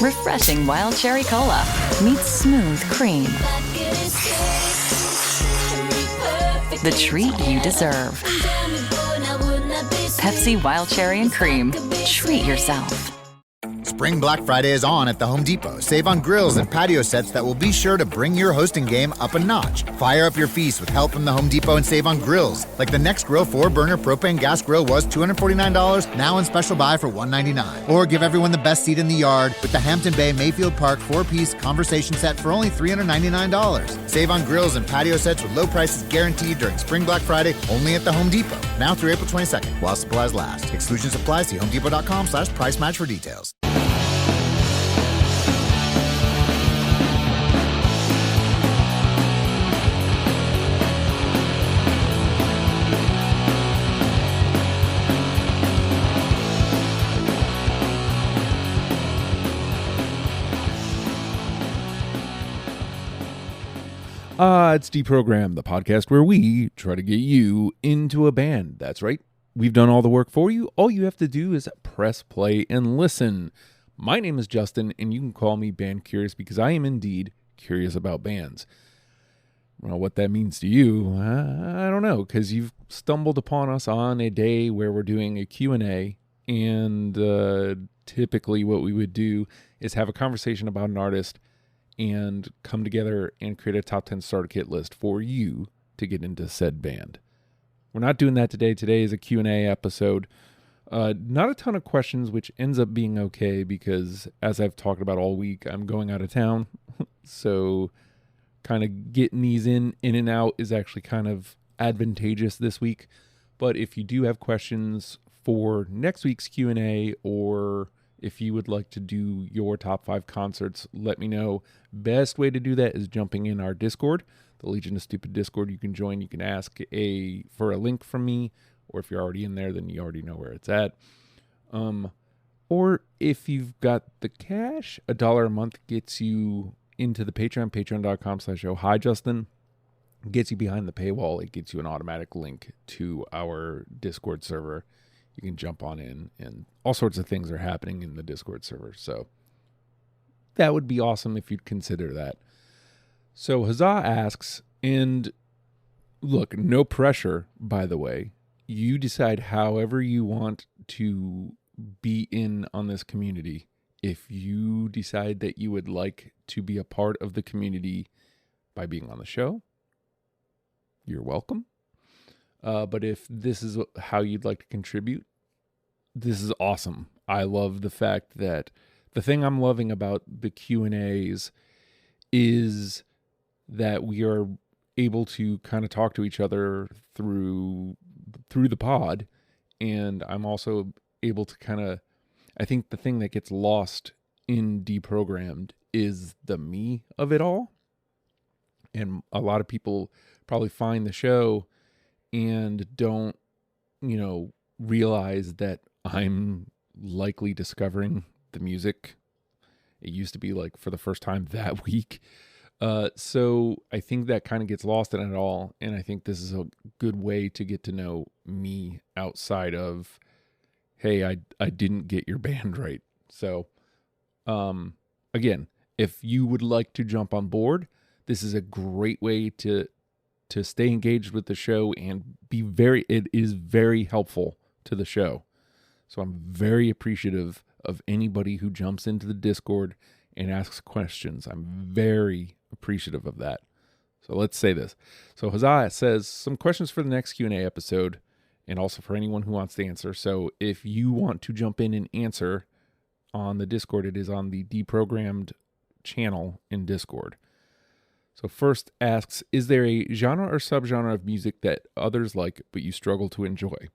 Refreshing Wild Cherry Cola meets smooth cream. The treat you deserve. Pepsi Wild Cherry and Cream. Treat yourself. Spring Black Friday is on at the Home Depot. Save on grills and patio sets that will be sure to bring your hosting game up a notch. Fire up your feast with help from the Home Depot and save on grills. Like the Nextgrill 4-burner propane gas grill was $249, now in special buy for $199. Or give everyone the best seat in the yard with the Hampton Bay Mayfield Park 4-piece conversation set for only $399. Save on grills and patio sets with low prices guaranteed during Spring Black Friday only at the Home Depot. Now through April 22nd, while supplies last. Exclusions apply. See homedepot.com/price match for details. It's Deprogram, the podcast where we try to get you into a band. That's right. We've done all the work for you. All you have to do is press play and listen. My name is Justin, and you can call me Band Curious because I am indeed curious about bands. Well, what that means to you, I don't know, because you've stumbled upon us on a day where we're doing a Q&A, and typically what we would do is have a conversation about an artist and come together and create a top 10 starter kit list for you to get into said band. We're not doing that today. Today is a Q&A episode. Not a ton of questions, which ends up being okay because, as I've talked about all week, I'm going out of town. So kind of getting these in and out is actually kind of advantageous this week. But if you do have questions for next week's Q&A, or if you would like to do your top 5 concerts, let me know. Best way to do that is jumping in our Discord, the Legion of Stupid Discord. You can join. You can ask for a link from me, or if you're already in there, then you already know where it's at. Or if you've got the cash, $1 a month gets you into the Patreon, patreon.com/oh hi Justin. Gets you behind the paywall. It gets you an automatic link to our Discord server. You can jump on in, and all sorts of things are happening in the Discord server. So that would be awesome if you'd consider that. So Huzzah asks, and look, no pressure, by the way. You decide however you want to be in on this community. If you decide that you would like to be a part of the community by being on the show, you're welcome. But if this is how you'd like to contribute, this is awesome. I love the fact that the thing I'm loving about the Q&As is that we are able to kind of talk to each other through the pod. And I'm also able to kind of, I think the thing that gets lost in Deprogrammed is the me of it all. And a lot of people probably find the show and don't, realize that I'm likely discovering the music. It used to be like for the first time that week. So I think that kind of gets lost in it all. And I think this is a good way to get to know me outside of, hey, I didn't get your band right. So, again, if you would like to jump on board, this is a great way to stay engaged with the show and it is very helpful to the show. So I'm very appreciative of anybody who jumps into the Discord and asks questions. I'm very appreciative of that. So let's say this. So Huzzah says some questions for the next Q&A episode, and also for anyone who wants to answer. So if you want to jump in and answer on the Discord, it is on the Deprogrammed channel in Discord. So first asks, is there a genre or subgenre of music that others like but you struggle to enjoy?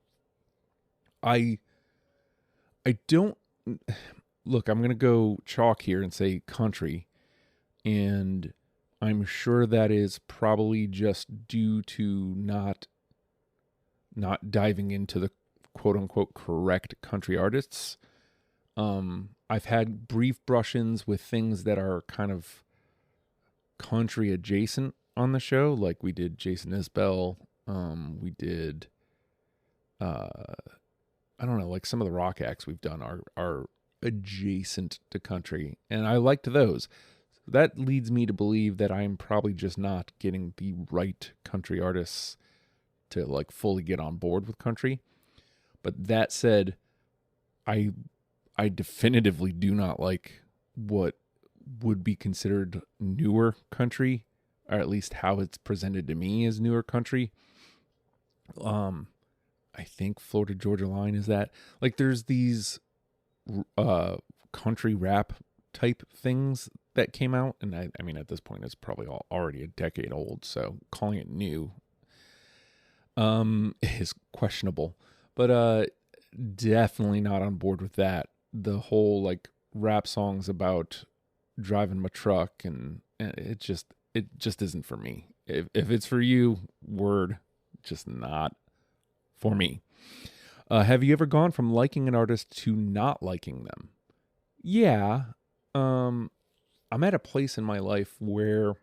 I don't... Look, I'm going to go chalk here and say country. And I'm sure that is probably just due to not diving into the quote-unquote correct country artists. I've had brief brush-ins with things that are kind of country adjacent on the show. Like we did Jason Isbell. We did... I don't know, like some of the rock acts we've done are adjacent to country, and I liked those. That leads me to believe that I'm probably just not getting the right country artists to like fully get on board with country. But that said, I definitively do not like what would be considered newer country, or at least how it's presented to me as newer country. I think Florida Georgia Line is that. Like there's these country rap type things that came out, and I mean at this point it's probably already a decade old, so calling it new is questionable. But definitely not on board with that. The whole like rap songs about driving my truck, and it just isn't for me. If it's for you, word, just not for me. Have you ever gone from liking an artist to not liking them? Yeah. I'm at a place in my life where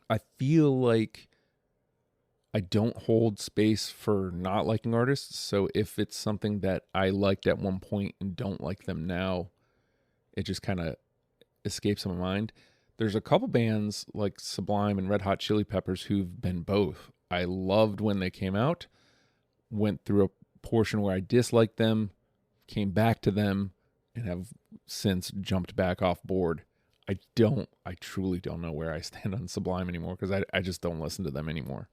I feel like I don't hold space for not liking artists. So if it's something that I liked at one point and don't like them now, it just kind of escapes my mind. There's a couple bands like Sublime and Red Hot Chili Peppers who've been both. I loved when they came out, went through a portion where I disliked them, came back to them, and have since jumped back off board. I truly don't know where I stand on Sublime anymore because I just don't listen to them anymore.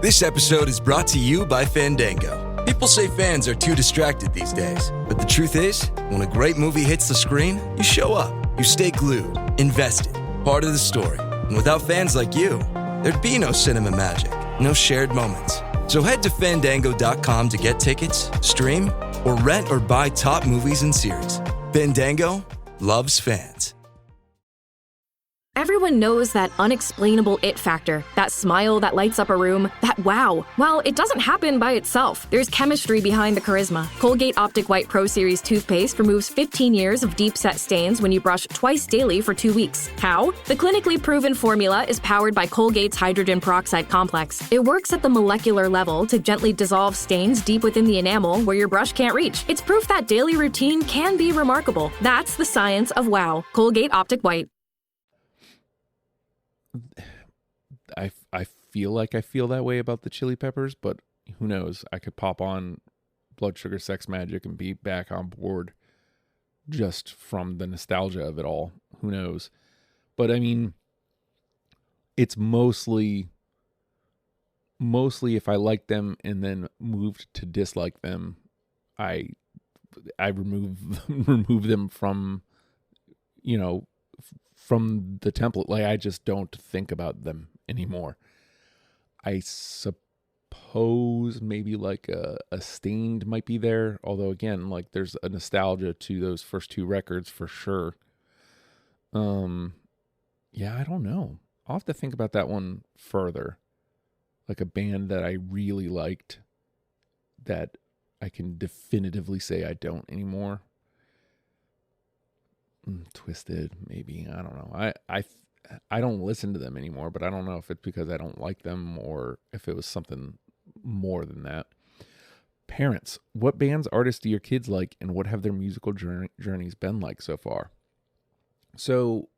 This episode is brought to you by Fandango. People say fans are too distracted these days, but the truth is, when a great movie hits the screen, you show up, you stay glued, invested, part of the story. And without fans like you, there'd be no cinema magic, no shared moments. So head to Fandango.com to get tickets, stream, or rent or buy top movies and series. Fandango loves fans. Everyone knows that unexplainable it factor, that smile that lights up a room, that wow. Well, it doesn't happen by itself. There's chemistry behind the charisma. Colgate Optic White Pro Series toothpaste removes 15 years of deep-set stains when you brush twice daily for 2 weeks. How? The clinically proven formula is powered by Colgate's hydrogen peroxide complex. It works at the molecular level to gently dissolve stains deep within the enamel where your brush can't reach. It's proof that daily routine can be remarkable. That's the science of wow. Colgate Optic White. I feel like I feel that way about the Chili Peppers, but who knows? I could pop on Blood Sugar Sex Magik and be back on board just from the nostalgia of it all. Who knows? But I mean, it's mostly if I like them and then moved to dislike them, I remove them from, from the template. Like I just don't think about them anymore. I suppose maybe like a Stained might be there, although again, like there's a nostalgia to those first two records for sure. Yeah, I don't know. I'll have to think about that one further. Like a band that I really liked that I can definitively say I don't anymore. Twisted, maybe. I don't know. I don't listen to them anymore, but I don't know if it's because I don't like them or if it was something more than that. Parents, what bands, artists do your kids like, and what have their musical journeys been like so far? So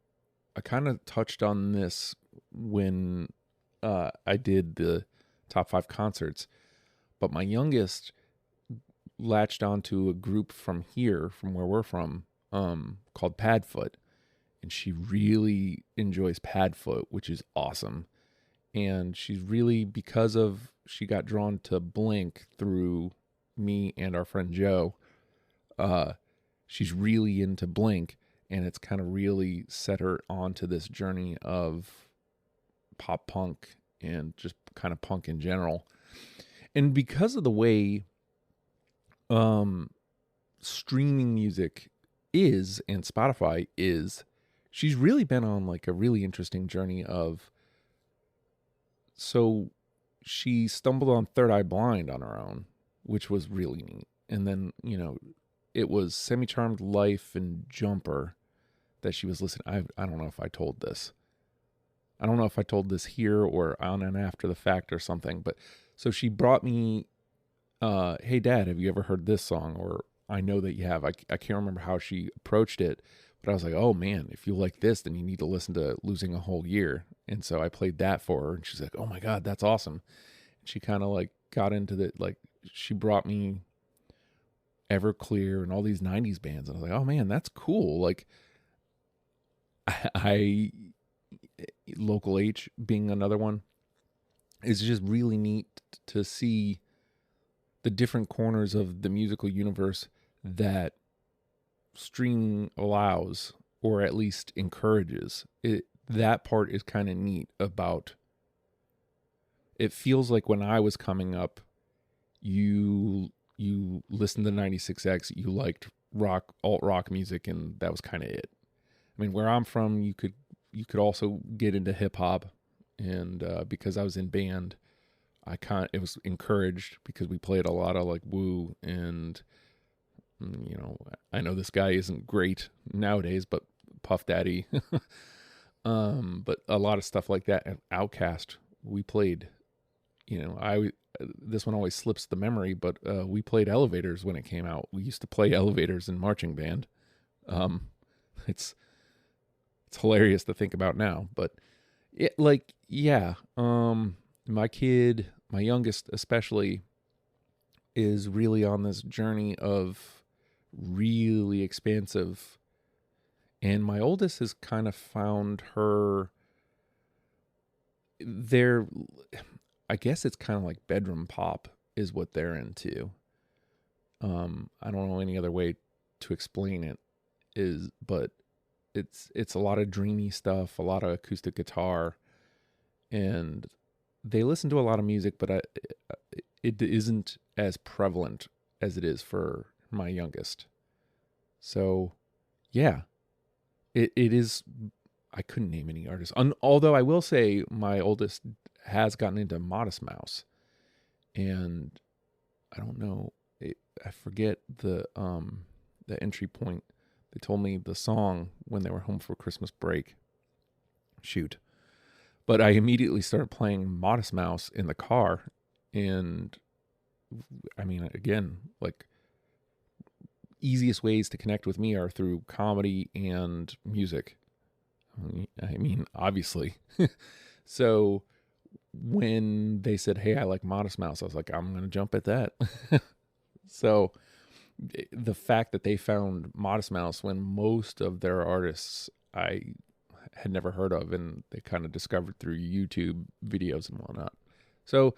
I kind of touched on this when I did the top 5 concerts, but my youngest latched onto a group from here, from where we're from, called Padfoot, and she really enjoys Padfoot, which is awesome. And she's really, she got drawn to Blink through me and our friend Joe. She's really into Blink, and it's kind of really set her onto this journey of pop punk and just kind of punk in general. And because of the way streaming music is and Spotify is, she's really been on like a really interesting journey of, so she stumbled on Third Eye Blind on her own, which was really neat. And then, it was Semi-Charmed Life and Jumper that she was listening. I don't know if I told this. I don't know if I told this here or on and after the fact or something, but so she brought me hey, Dad, have you ever heard this song? Or I know that you have. I can't remember how she approached it, but I was like, oh, man, if you like this, then you need to listen to Losing a Whole Year. And so I played that for her, and she's like, oh, my God, that's awesome. And she kind of like got into the, like, she brought me Everclear and all these 90s bands. And I was like, oh, man, that's cool. Like, I Local H being another one. It's just really neat to see the different corners of the musical universe that streaming allows, or at least encourages. That part is kind of neat about. It feels like when I was coming up, you listened to 96X, you liked rock, alt rock music, and that was kind of it. I mean, where I'm from, you could also get into hip hop, and because I was in band, it was encouraged because we played a lot of like Woo, and you know, I know this guy isn't great nowadays, but Puff Daddy, but a lot of stuff like that, and Outkast we played. You know, this one always slips the memory, but we played Elevators when it came out. We used to play Elevators in marching band. It's hilarious to think about now, but my kid, my youngest especially, is really on this journey of really expansive, and my oldest has kind of found her there. I guess it's kind of like bedroom pop is what they're into. I don't know any other way to explain it, but it's a lot of dreamy stuff, a lot of acoustic guitar, and they listen to a lot of music, but it isn't as prevalent as it is for my youngest. So, yeah, it is. I couldn't name any artists, although I will say my oldest has gotten into Modest Mouse, and I don't know, I forget the entry point. They told me the song when they were home for Christmas break. Shoot. But I immediately started playing Modest Mouse in the car, and I mean, again, like, easiest ways to connect with me are through comedy and music. I mean, obviously. So when they said, hey, I like Modest Mouse, I was like, I'm going to jump at that. So the fact that they found Modest Mouse when most of their artists I had never heard of, and they kind of discovered through YouTube videos and whatnot. So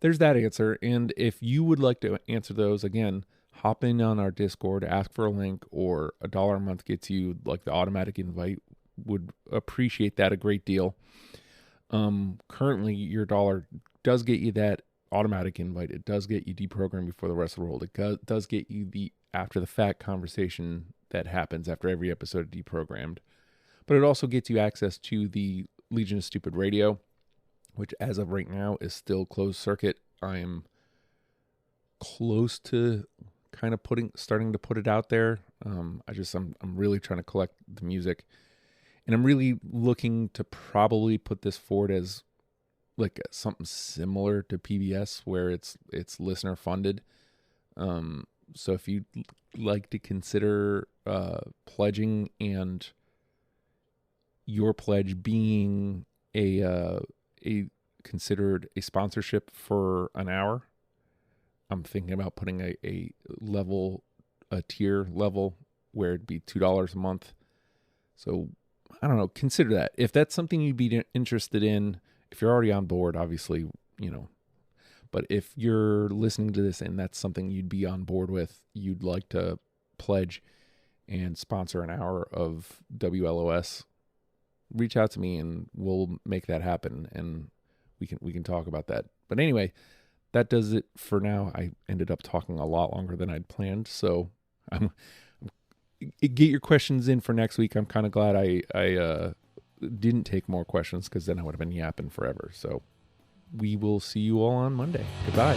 there's that answer. And if you would like to answer those, again, hop in on our Discord, ask for a link, or $1 a month gets you like the automatic invite. Would appreciate that a great deal. Currently your $1 does get you that automatic invite. It does get you deprogrammed before the rest of the world. It does get you the after the fact conversation that happens after every episode of Deprogrammed. But it also gets you access to the Legion of Stupid Radio, which as of right now is still closed circuit. I am close to kind of starting to put it out there. I'm really trying to collect the music. And I'm really looking to probably put this forward as like something similar to PBS, where it's listener funded. So if you'd like to consider pledging, and your pledge being a considered a sponsorship for an hour, I'm thinking about putting a tier level where it'd be $2 a month. So I don't know, consider that. If that's something you'd be interested in, if you're already on board, obviously, you know, but if you're listening to this and that's something you'd be on board with, you'd like to pledge and sponsor an hour of WLOS, reach out to me and we'll make that happen, and we can talk about that. But anyway, that does it for now. I ended up talking a lot longer than I'd planned, so get your questions in for next week. I'm kind of glad I didn't take more questions, because then I would have been yapping forever. So we will see you all on Monday. Goodbye.